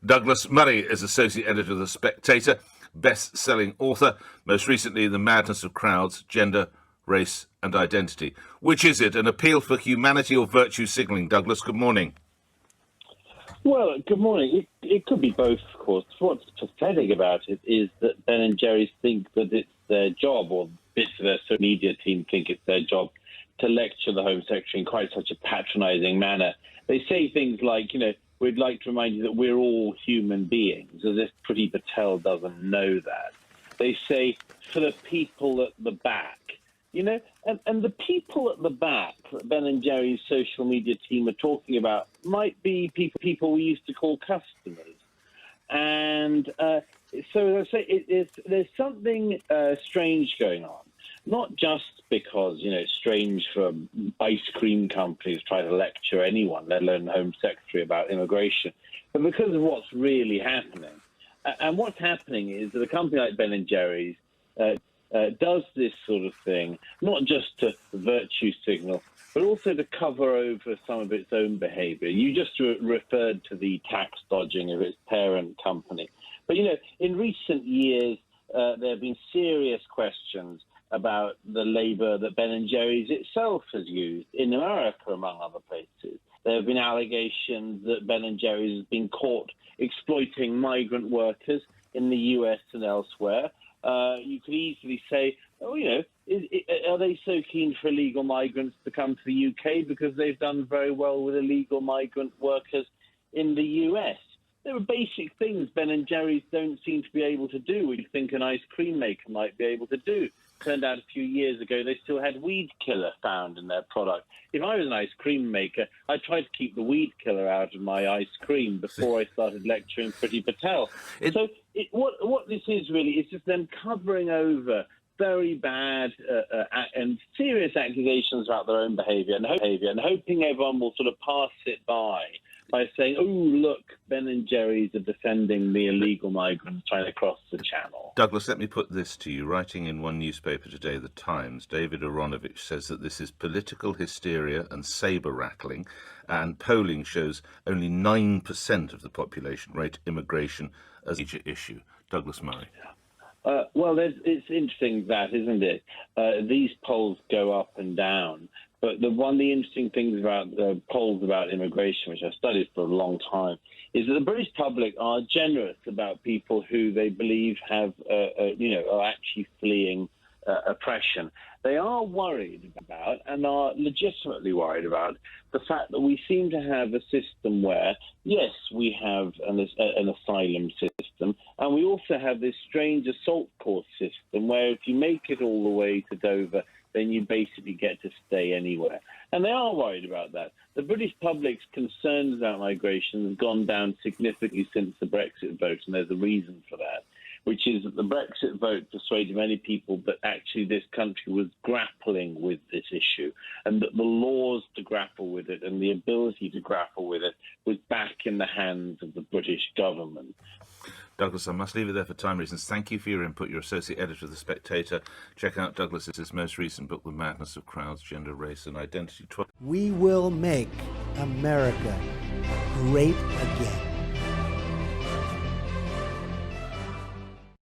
Douglas Murray is Associate Editor of The Spectator, best-selling author, most recently The Madness of Crowds, Gender, Race and Identity. Which is it, an appeal for humanity or virtue signalling? Douglas, good morning. Well, good morning. It could be both, of course. What's pathetic about it is that Ben and Jerry's think that it's their job, or bits of their social media team think it's their job, to lecture the Home Secretary in quite such a patronising manner. They say things like, we'd like to remind you that we're all human beings, as if Priti Patel doesn't know that. They say, for the people at the back. And the people at the back that Ben and Jerry's social media team are talking about might be people we used to call customers. And so I say there's something strange going on, not just because, it's strange for ice cream companies to try to lecture anyone, let alone the Home Secretary, about immigration, but because of what's really happening. And what's happening is that a company like Ben and Jerry's does this sort of thing, not just to virtue signal, but also to cover over some of its own behaviour. You just referred to the tax dodging of its parent company. But, in recent years, there have been serious questions about the labour that Ben & Jerry's itself has used in America, among other places. There have been allegations that Ben & Jerry's has been caught exploiting migrant workers in the US and elsewhere. You could easily say, are they so keen for illegal migrants to come to the UK because they've done very well with illegal migrant workers in the US? There are basic things Ben & Jerry's don't seem to be able to do, which you think an ice cream maker might be able to do. Turned out a few years ago they still had weed killer found in their product. If I was an ice cream maker, I'd try to keep the weed killer out of my ice cream before I started lecturing Priti Patel. What this is really is just them covering over very bad and serious accusations about their own behaviour and hoping everyone will sort of pass it by saying, oh, look, Ben & Jerry's are defending the illegal migrants trying to cross the channel. Douglas, let me put this to you. Writing in one newspaper today, The Times, David Aronovich says that this is political hysteria and sabre-rattling, and polling shows only 9% of the population rate immigration as a major issue. Douglas Murray. Well, it's interesting that, isn't it? These polls go up and down. But one of the interesting things about the polls about immigration, which I've studied for a long time, is that the British public are generous about people who they believe are actually fleeing oppression. They are worried about, and are legitimately worried about, the fact that we seem to have a system where, yes, we have an asylum system, and we also have this strange assault court system where if you make it all the way to Dover, then you basically get to stay anywhere. And they are worried about that. The British public's concerns about migration have gone down significantly since the Brexit vote, and there's a reason for that, which is that the Brexit vote persuaded many people that actually this country was grappling with this issue, and that the laws to grapple with it and the ability to grapple with it was back in the hands of the British government. Douglas, I must leave it there for time reasons. Thank you for your input. You're Associate Editor of The Spectator. Check out Douglas's most recent book, The Madness of Crowds, Gender, Race and Identity. We will make America great again.